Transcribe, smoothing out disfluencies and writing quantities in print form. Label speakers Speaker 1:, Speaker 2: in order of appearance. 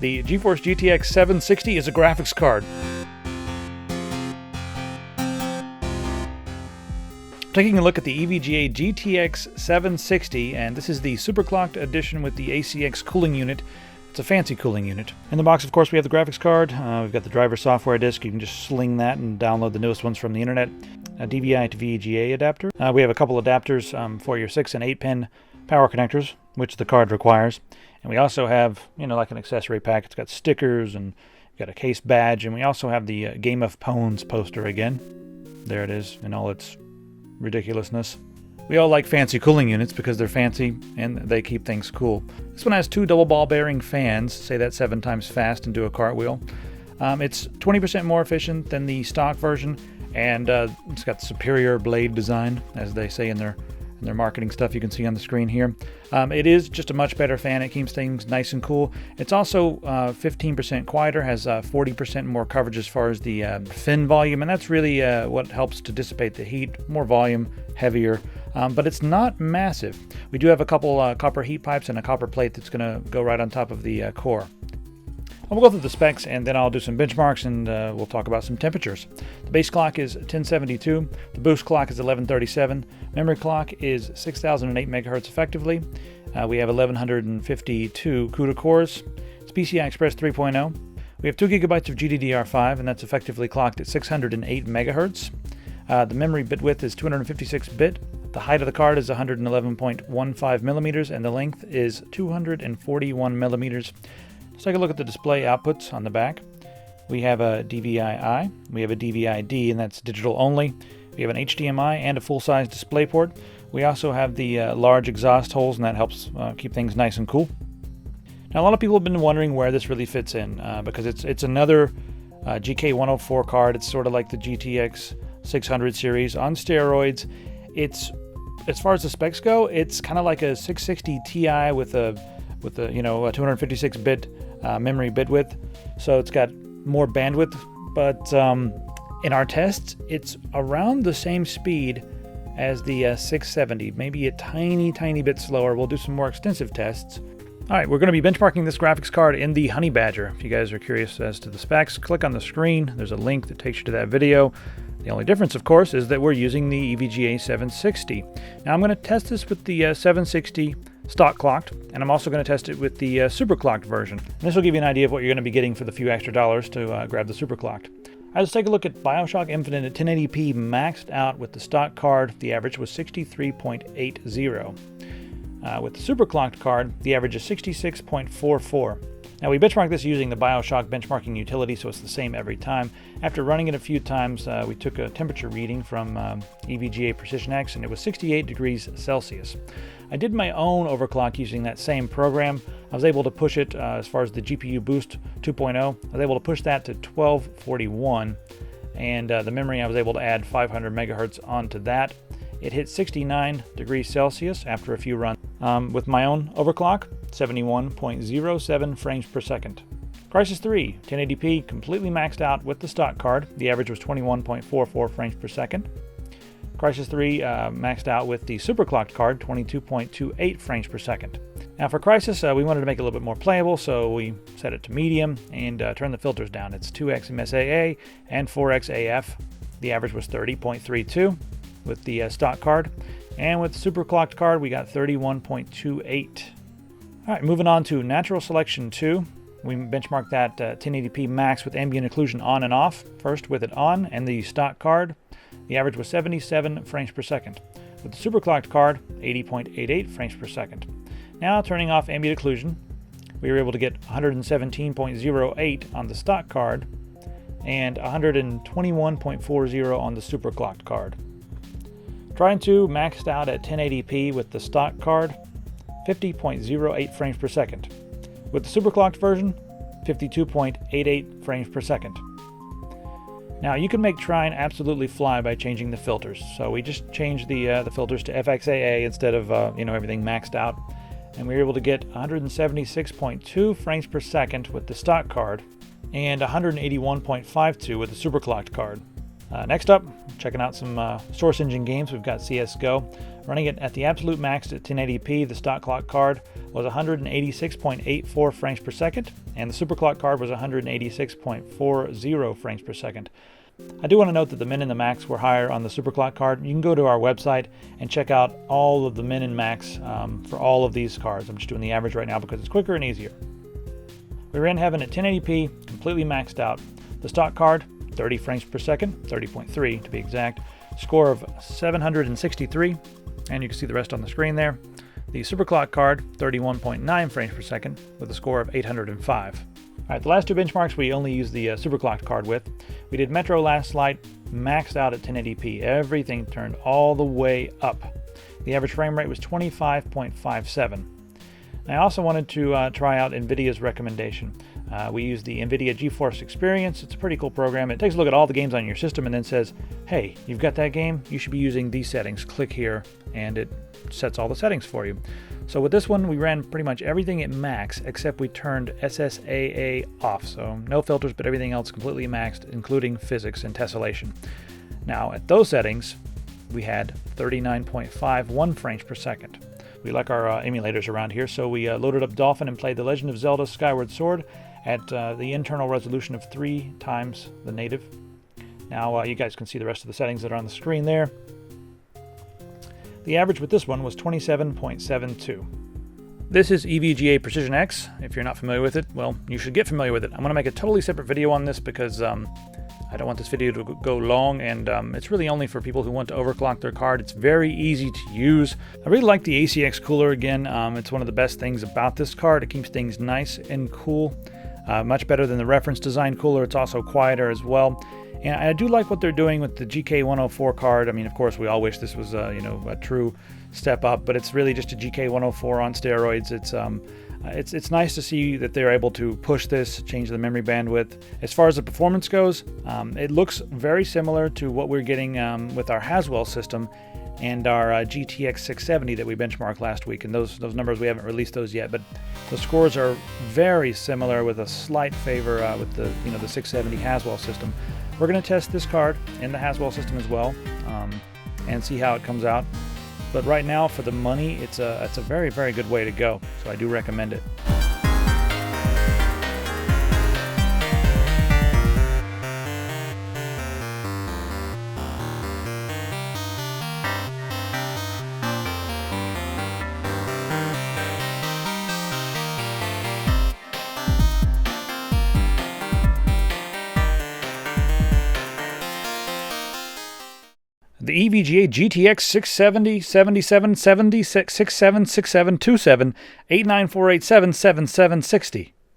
Speaker 1: The GeForce GTX 760 is a graphics card. Taking a look at the EVGA GTX 760, and this is the Superclocked edition with the ACX cooling unit. It's a fancy cooling unit. In the box, of course, we have the graphics card. We've got the driver software disk. You can just sling that and download the newest ones from the internet. A DVI to VGA adapter. We have a couple adapters for your 6 and 8 pin power connectors, which the card requires. And we also have, like an accessory pack. It's got stickers and got a case badge. And we also have the Game of Pwns poster again. There it is in all its ridiculousness. We all like fancy cooling units because they're fancy and they keep things cool. This one has 2 double ball bearing fans. Say that 7 times fast and do a cartwheel. It's 20% more efficient than the stock version, and it's got superior blade design, as they say in their marketing stuff you can see on the screen here. It is just a much better fan. It keeps things nice and cool. It's also 15% quieter, has 40% more coverage as far as the fin volume, and that's really what helps to dissipate the heat. More volume, heavier, but it's not massive. We do have a couple copper heat pipes and a copper plate that's going to go right on top of the core. We'll go through the specs and then I'll do some benchmarks and we'll talk about some temperatures. The base clock is 1072, the boost clock is 1137, memory clock is 6008 megahertz effectively. We have 1152 CUDA cores. It's PCI Express 3.0. We have 2 gigabytes of GDDR5 and that's effectively clocked at 608 megahertz. The memory bit width is 256 bit. The height of the card is 111.15 millimeters and the length is 241 millimeters. Let's take a look at the display outputs on the back. We have a DVI-I, we have a DVI-D, and that's digital only. We have an HDMI and a full-size DisplayPort. We also have the large exhaust holes, and that helps keep things nice and cool. Now, a lot of people have been wondering where this really fits in, because it's another GK104 card. It's sort of like the GTX 600 series on steroids. It's, as far as the specs go, it's kind of like a 660 Ti with a 256-bit memory bit width, so it's got more bandwidth, but in our tests it's around the same speed as the 670, maybe a tiny bit slower. We'll do some more extensive tests. Alright, we're going to be benchmarking this graphics card in the Honey Badger. If you guys are curious as to the specs, click on the screen. There's a link that takes you to that video. The only difference, of course, is that we're using the EVGA 760. Now I'm going to test this with the 760 stock clocked, and I'm also going to test it with the Superclocked version. And this will give you an idea of what you're going to be getting for the few extra dollars to grab the Superclocked. Let's take a look at BioShock Infinite at 1080p maxed out with the stock card. The average was 63.80. With the Superclocked card, the average is 66.44. Now we benchmarked this using the BioShock benchmarking utility, so it's the same every time. After running it a few times, we took a temperature reading from EVGA Precision X, and it was 68 degrees Celsius. I did my own overclock using that same program. I was able to push it, as far as the GPU Boost 2.0, I was able to push that to 1241, and the memory I was able to add 500 megahertz onto that. It hit 69 degrees Celsius after a few runs. With my own overclock, 71.07 frames per second. Crysis 3, 1080p, completely maxed out with the stock card. The average was 21.44 frames per second. Crysis 3 maxed out with the Superclocked card, 22.28 frames per second. Now for Crysis, we wanted to make it a little bit more playable, so we set it to medium and turned the filters down. It's 2x MSAA and 4x AF. The average was 30.32 with the stock card. And with the Superclocked card, we got 31.28. Alright, moving on to Natural Selection 2. We benchmarked that 1080p max with ambient occlusion on and off. First with it on and the stock card. The average was 77 frames per second. With the Superclocked card, 80.88 frames per second. Now turning off ambient occlusion, we were able to get 117.08 on the stock card and 121.40 on the Superclocked card. Trying to maxed out at 1080p with the stock card, 50.08 frames per second. With the Superclocked version, 52.88 frames per second. Now you can make Trine absolutely fly by changing the filters. So we just changed the filters to FXAA instead of everything maxed out, and we were able to get 176.2 frames per second with the stock card and 181.52 with the Superclocked card. Next up, checking out some Source Engine games. We've got CSGO. Running it at the absolute max at 1080p. The stock clock card was 186.84 frames per second, and the Superclocked card was 186.40 frames per second. I do want to note that the min and the max were higher on the Superclocked card. You can go to our website and check out all of the min and max for all of these cards. I'm just doing the average right now because it's quicker and easier. We ran Heaven at 1080p, completely maxed out. The stock card, 30 frames per second, 30.3 to be exact. Score of 763, and you can see the rest on the screen there. The Superclocked card, 31.9 frames per second with a score of 805. All right, the last two benchmarks we only used the Superclocked card with. We did Metro Last Light, maxed out at 1080p. Everything turned all the way up. The average frame rate was 25.57. I also wanted to try out NVIDIA's recommendation. We use the NVIDIA GeForce Experience. It's a pretty cool program. It takes a look at all the games on your system and then says, hey, you've got that game, you should be using these settings. Click here, and it sets all the settings for you. So with this one, we ran pretty much everything at max, except we turned SSAA off. So no filters, but everything else completely maxed, including physics and tessellation. Now, at those settings, we had 39.51 frames per second. We like our emulators around here, so we loaded up Dolphin and played The Legend of Zelda Skyward Sword at the internal resolution of 3 times the native. Now you guys can see the rest of the settings that are on the screen there. The average with this one was 27.72. This is EVGA Precision X. If you're not familiar with it, well, you should get familiar with it. I'm going to make a totally separate video on this because I don't want this video to go long, and it's really only for people who want to overclock their card. It's very easy to use. I really like the ACX cooler again. It's one of the best things about this card. It keeps things nice and cool. Much better than the reference design cooler. It's also quieter as well. And I do like what they're doing with the GK104 card. I mean, of course, we all wish this was a true step up, but it's really just a GK104 on steroids. It's nice to see that they're able to push this, change the memory bandwidth. As far as the performance goes, it looks very similar to what we're getting with our Haswell system and our GTX 670 that we benchmarked last week. And those numbers, we haven't released those yet, but the scores are very similar with a slight favor with the 670 Haswell system. We're going to test this card in the Haswell system as well and see how it comes out. But right now, for the money, it's a very, very good way to go. So I do recommend it. The EVGA GTX 670 77 70 67 67 27 894877 7760.